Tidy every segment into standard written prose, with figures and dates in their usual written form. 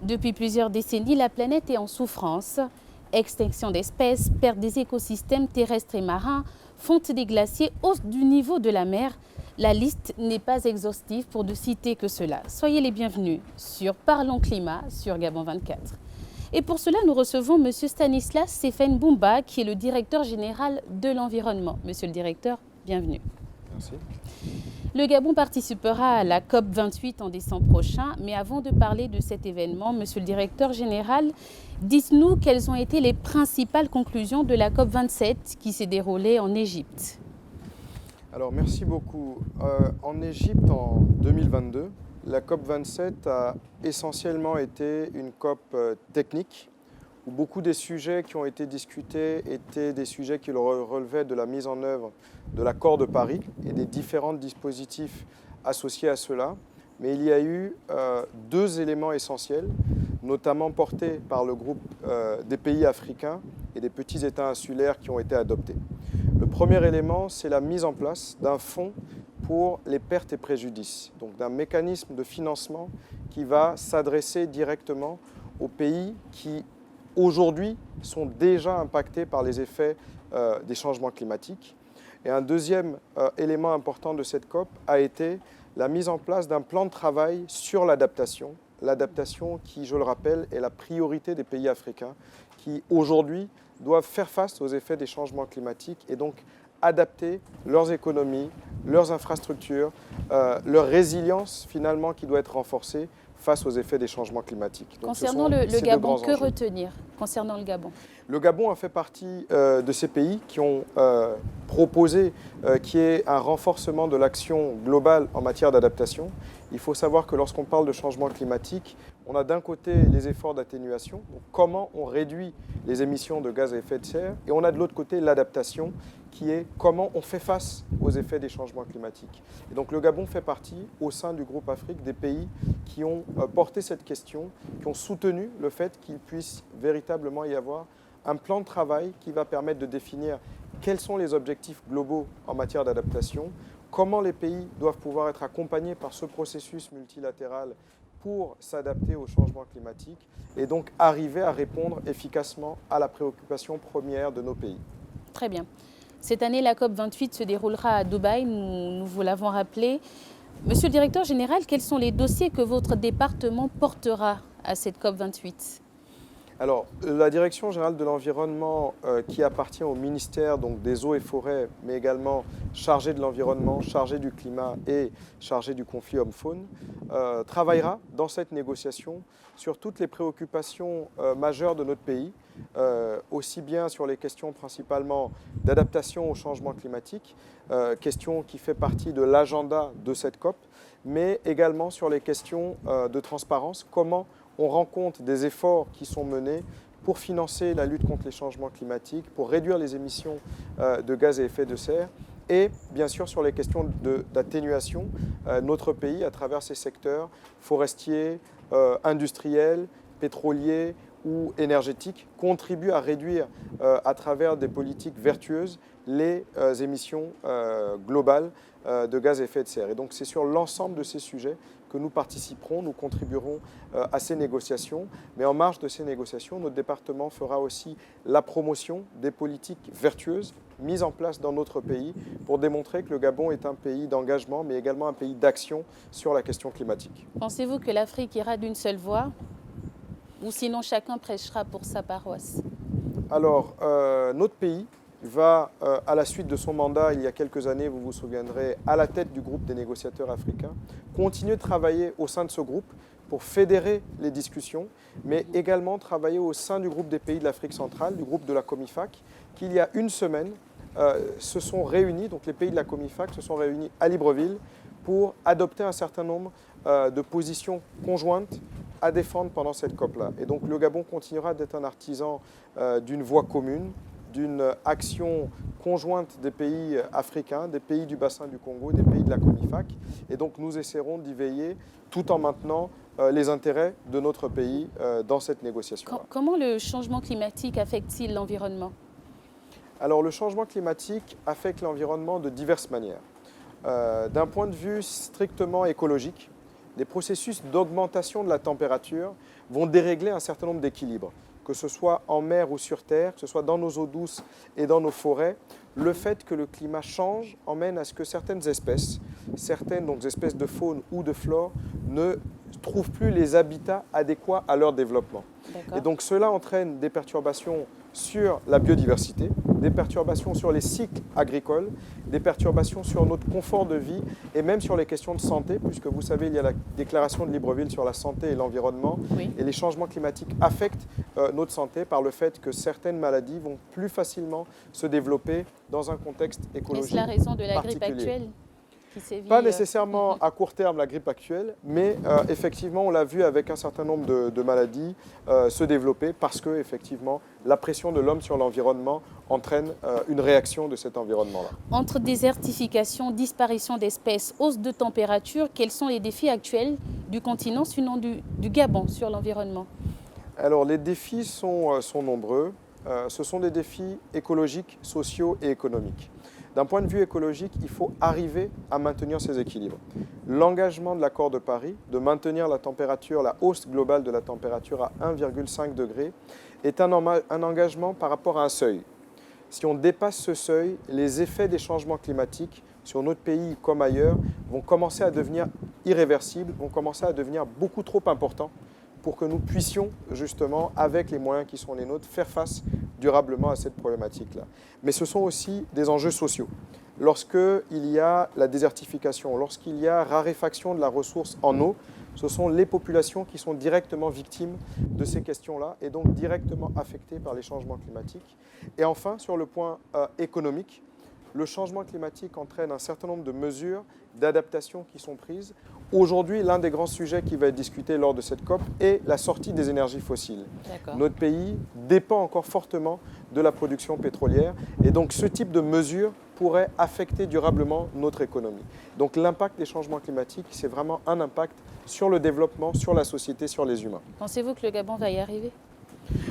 Depuis plusieurs décennies, la planète est en souffrance. Extinction d'espèces, perte des écosystèmes terrestres et marins, fonte des glaciers, hausse du niveau de la mer. La liste n'est pas exhaustive pour ne citer que cela. Soyez les bienvenus sur Parlons Climat sur Gabon 24. Et pour cela, nous recevons M. Stanislas Sefene Boumba, qui est le directeur général de l'environnement. Monsieur le directeur, bienvenue. Merci. Le Gabon participera à la COP28 en décembre prochain, mais avant de parler de cet événement, Monsieur le directeur général, dites-nous quelles ont été les principales conclusions de la COP27 qui s'est déroulée en Égypte. Alors merci beaucoup. En Égypte en 2022, la COP27 a essentiellement été une COP technique, où beaucoup des sujets qui ont été discutés étaient des sujets qui relevaient de la mise en œuvre de l'accord de Paris et des différents dispositifs associés à cela. Mais il y a eu deux éléments essentiels, notamment portés par le groupe des pays africains et des petits États insulaires qui ont été adoptés. Le premier élément, c'est la mise en place d'un fonds pour les pertes et préjudices, donc d'un mécanisme de financement qui va s'adresser directement aux pays qui aujourd'hui sont déjà impactés par les effets des changements climatiques. Et un deuxième élément important de cette COP a été la mise en place d'un plan de travail sur l'adaptation. L'adaptation qui, je le rappelle, est la priorité des pays africains qui aujourd'hui doivent faire face aux effets des changements climatiques et donc adapter leurs économies, leurs infrastructures, leur résilience finalement qui doit être renforcée face aux effets des changements climatiques. Donc, concernant le Gabon, que retenir concernant le Gabon? Le Gabon a fait partie de ces pays qui ont proposé qu'il y ait un renforcement de l'action globale en matière d'adaptation. Il faut savoir que lorsqu'on parle de changement climatique, on a d'un côté les efforts d'atténuation, donc comment on réduit les émissions de gaz à effet de serre, et on a de l'autre côté l'adaptation, qui est comment on fait face aux effets des changements climatiques. Et donc le Gabon fait partie, au sein du groupe Afrique, des pays qui ont porté cette question, qui ont soutenu le fait qu'il puisse véritablement y avoir un plan de travail qui va permettre de définir quels sont les objectifs globaux en matière d'adaptation, comment les pays doivent pouvoir être accompagnés par ce processus multilatéral pour s'adapter au changement climatique et donc arriver à répondre efficacement à la préoccupation première de nos pays. Très bien. Cette année, la COP28 se déroulera à Dubaï, nous vous l'avons rappelé. Monsieur le directeur général, quels sont les dossiers que votre département portera à cette COP28 ? Alors, la Direction générale de l'environnement qui appartient au ministère donc, des eaux et forêts, mais également chargée de l'environnement, chargée du climat et chargée du conflit homme-faune, travaillera dans cette négociation sur toutes les préoccupations majeures de notre pays, aussi bien sur les questions principalement d'adaptation au changement climatique, question qui fait partie de l'agenda de cette COP, mais également sur les questions de transparence, comment on rend compte des efforts qui sont menés pour financer la lutte contre les changements climatiques, pour réduire les émissions de gaz à effet de serre et bien sûr sur les questions d'atténuation. Notre pays, à travers ses secteurs forestiers, industriels, pétroliers ou énergétiques, contribue à réduire à travers des politiques vertueuses les émissions globales de gaz à effet de serre. Et donc c'est sur l'ensemble de ces sujets que nous participerons, nous contribuerons à ces négociations. Mais en marge de ces négociations, notre département fera aussi la promotion des politiques vertueuses mises en place dans notre pays pour démontrer que le Gabon est un pays d'engagement, mais également un pays d'action sur la question climatique. Pensez-vous que l'Afrique ira d'une seule voix ou sinon chacun prêchera pour sa paroisse? Alors, notre pays va, à la suite de son mandat, il y a quelques années, vous vous souviendrez, à la tête du groupe des négociateurs africains, continuer de travailler au sein de ce groupe pour fédérer les discussions, mais également travailler au sein du groupe des pays de l'Afrique centrale, du groupe de la COMIFAC, qui il y a une semaine se sont réunis, donc les pays de la COMIFAC se sont réunis à Libreville pour adopter un certain nombre de positions conjointes à défendre pendant cette COP-là. Et donc le Gabon continuera d'être un artisan d'une voie commune, d'une action conjointe des pays africains, des pays du bassin du Congo, des pays de la COMIFAC. Et donc nous essaierons d'y veiller tout en maintenant les intérêts de notre pays dans cette négociation. Comment le changement climatique affecte-t-il l'environnement? Alors le changement climatique affecte l'environnement de diverses manières. D'un point de vue strictement écologique, les processus d'augmentation de la température vont dérégler un certain nombre d'équilibres, que ce soit en mer ou sur terre, que ce soit dans nos eaux douces et dans nos forêts. Le fait que le climat change emmène à ce que certaines espèces donc espèces de faune ou de flore, ne trouvent plus les habitats adéquats à leur développement. Et donc cela entraîne des perturbations sur la biodiversité, des perturbations sur les cycles agricoles, des perturbations sur notre confort de vie et même sur les questions de santé, puisque vous savez, il y a la déclaration de Libreville sur la santé et l'environnement. Oui. Et les changements climatiques affectent notre santé par le fait que certaines maladies vont plus facilement se développer dans un contexte écologique particulier. Est-ce la raison de la grippe particulier. actuelle qui sévit? Pas nécessairement à court terme la grippe actuelle, mais effectivement on l'a vu avec un certain nombre de maladies se développer parce que effectivement la pression de l'homme sur l'environnement entraîne une réaction de cet environnement-là. Entre désertification, disparition d'espèces, hausse de température, quels sont les défis actuels du continent, sinon du Gabon, sur l'environnement? Alors les défis sont nombreux. Ce sont des défis écologiques, sociaux et économiques. D'un point de vue écologique, il faut arriver à maintenir ces équilibres. L'engagement de l'accord de Paris de maintenir la hausse globale de la température à 1,5 degré est un engagement par rapport à un seuil. Si on dépasse ce seuil, les effets des changements climatiques sur notre pays comme ailleurs vont commencer à devenir irréversibles, vont commencer à devenir beaucoup trop importants pour que nous puissions justement, avec les moyens qui sont les nôtres, faire face durablement à cette problématique-là. Mais ce sont aussi des enjeux sociaux. Lorsqu'il y a la désertification, lorsqu'il y a raréfaction de la ressource en eau, ce sont les populations qui sont directement victimes de ces questions-là et donc directement affectées par les changements climatiques. Et enfin, sur le point économique, le changement climatique entraîne un certain nombre de mesures d'adaptation qui sont prises. Aujourd'hui, l'un des grands sujets qui va être discuté lors de cette COP est la sortie des énergies fossiles. Notre pays dépend encore fortement de la production pétrolière et donc ce type de mesures pourrait affecter durablement notre économie. Donc l'impact des changements climatiques, c'est vraiment un impact sur le développement, sur la société, sur les humains. Pensez-vous que le Gabon va y arriver ?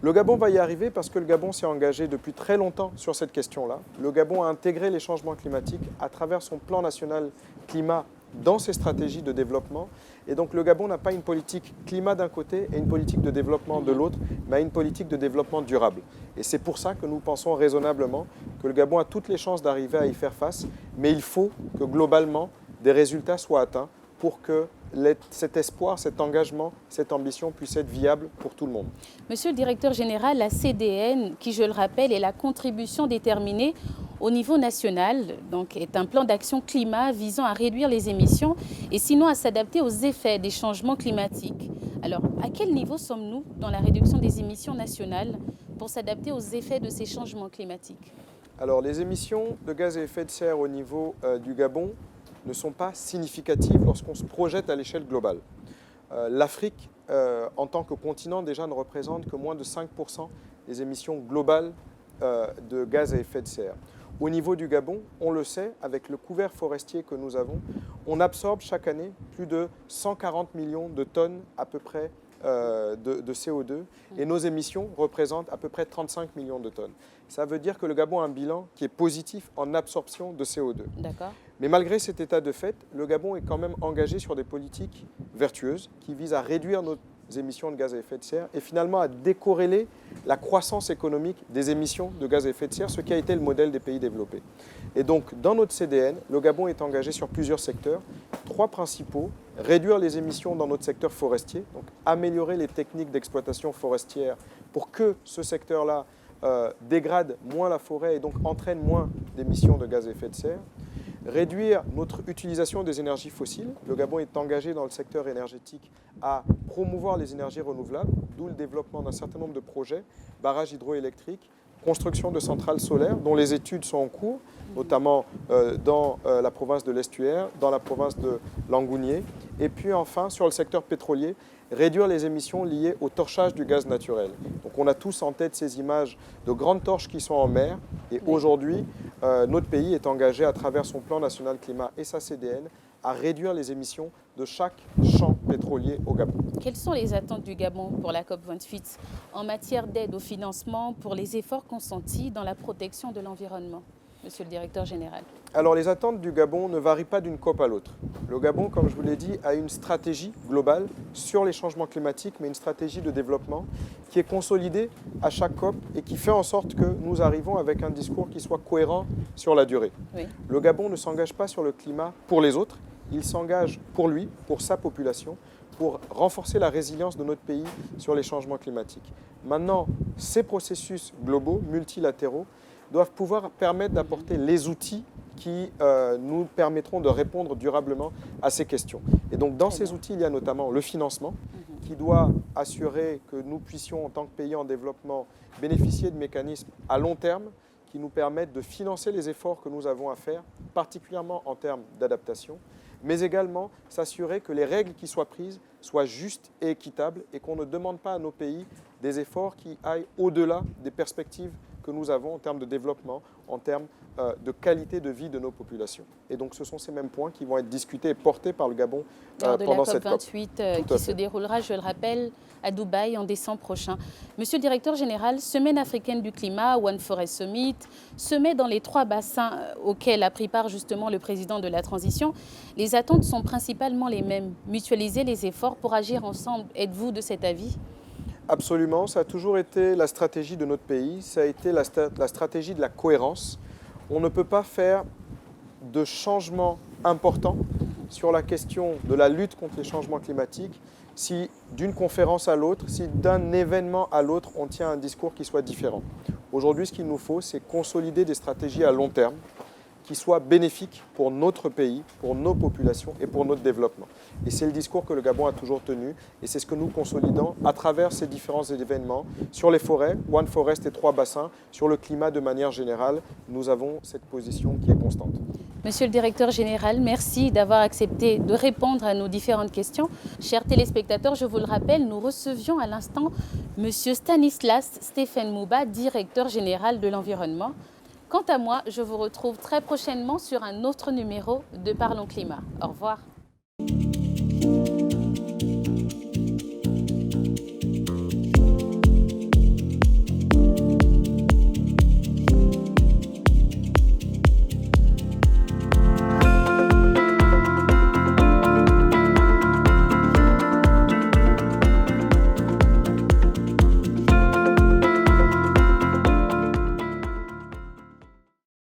Le Gabon va y arriver parce que le Gabon s'est engagé depuis très longtemps sur cette question-là. Le Gabon a intégré les changements climatiques à travers son plan national climat dans ses stratégies de développement. Et donc le Gabon n'a pas une politique climat d'un côté et une politique de développement de l'autre, mais a une politique de développement durable. Et c'est pour ça que nous pensons raisonnablement que le Gabon a toutes les chances d'arriver à y faire face, mais il faut que globalement des résultats soient atteints pour que cet espoir, cet engagement, cette ambition puisse être viable pour tout le monde. Monsieur le directeur général, la CDN, qui je le rappelle est la contribution déterminée au niveau national, donc est un plan d'action climat visant à réduire les émissions et sinon à s'adapter aux effets des changements climatiques. Alors, à quel niveau sommes-nous dans la réduction des émissions nationales pour s'adapter aux effets de ces changements climatiques? Alors, les émissions de gaz à effet de serre au niveau du Gabon ne sont pas significatives lorsqu'on se projette à l'échelle globale. L'Afrique, en tant que continent, déjà ne représente que moins de 5% des émissions globales de gaz à effet de serre. Au niveau du Gabon, on le sait, avec le couvert forestier que nous avons, on absorbe chaque année plus de 140 millions de tonnes à peu près de CO2 et nos émissions représentent à peu près 35 millions de tonnes. Ça veut dire que le Gabon a un bilan qui est positif en absorption de CO2. D'accord. Mais malgré cet état de fait, le Gabon est quand même engagé sur des politiques vertueuses qui visent à réduire nos émissions de gaz à effet de serre et finalement à décorréler la croissance économique des émissions de gaz à effet de serre, ce qui a été le modèle des pays développés. Et donc, dans notre CDN, le Gabon est engagé sur plusieurs secteurs, 3 principaux: réduire les émissions dans notre secteur forestier, donc améliorer les techniques d'exploitation forestière pour que ce secteur-là dégrade moins la forêt et donc entraîne moins d'émissions de gaz à effet de serre. Réduire notre utilisation des énergies fossiles. Le Gabon est engagé dans le secteur énergétique à promouvoir les énergies renouvelables, d'où le développement d'un certain nombre de projets, barrages hydroélectriques, construction de centrales solaires dont les études sont en cours, notamment dans la province de l'Estuaire, dans la province de Langounié. Et puis enfin, sur le secteur pétrolier, réduire les émissions liées au torchage du gaz naturel. Donc on a tous en tête ces images de grandes torches qui sont en mer. Et aujourd'hui, notre pays est engagé à travers son plan national climat et sa CDN à réduire les émissions de chaque champ pétrolier au Gabon. Quelles sont les attentes du Gabon pour la COP28 en matière d'aide au financement pour les efforts consentis dans la protection de l'environnement, Monsieur le Directeur Général? Alors les attentes du Gabon ne varient pas d'une COP à l'autre. Le Gabon, comme je vous l'ai dit, a une stratégie globale sur les changements climatiques, mais une stratégie de développement qui est consolidée à chaque COP et qui fait en sorte que nous arrivons avec un discours qui soit cohérent sur la durée. Oui. Le Gabon ne s'engage pas sur le climat pour les autres, il s'engage pour lui, pour sa population, pour renforcer la résilience de notre pays sur les changements climatiques. Maintenant, ces processus globaux, multilatéraux, doivent pouvoir permettre d'apporter les outils qui nous permettront de répondre durablement à ces questions. Et donc dans ces outils, il y a notamment le financement qui doit assurer que nous puissions, en tant que pays en développement, bénéficier de mécanismes à long terme qui nous permettent de financer les efforts que nous avons à faire, particulièrement en termes d'adaptation, mais également s'assurer que les règles qui soient prises soient justes et équitables et qu'on ne demande pas à nos pays des efforts qui aillent au-delà des perspectives que nous avons en termes de développement, en termes de qualité de vie de nos populations. Et donc ce sont ces mêmes points qui vont être discutés et portés par le Gabon pendant cette COP. Lors de la COP28 qui se déroulera, je le rappelle, à Dubaï en décembre prochain. Monsieur le Directeur Général, Semaine africaine du climat, One Forest Summit, sommet dans les 3 bassins auxquels a pris part justement le président de la transition. Les attentes sont principalement les mêmes. Mutualiser les efforts pour agir ensemble. Êtes-vous de cet avis ? Absolument, ça a toujours été la stratégie de notre pays, ça a été la stratégie de la cohérence. On ne peut pas faire de changements importants sur la question de la lutte contre les changements climatiques si d'une conférence à l'autre, si d'un événement à l'autre, on tient un discours qui soit différent. Aujourd'hui, ce qu'il nous faut, c'est consolider des stratégies à long terme qui soient bénéfiques pour notre pays, pour nos populations et pour notre développement. Et c'est le discours que le Gabon a toujours tenu et c'est ce que nous consolidons à travers ces différents événements. Sur les forêts, One Forest et 3 bassins, sur le climat de manière générale, nous avons cette position qui est constante. Monsieur le Directeur Général, merci d'avoir accepté de répondre à nos différentes questions. Chers téléspectateurs, je vous le rappelle, nous recevions à l'instant Monsieur Stanislas Stéphane Mouba, Directeur Général de l'Environnement. Quant à moi, je vous retrouve très prochainement sur un autre numéro de Parlons Climat. Au revoir.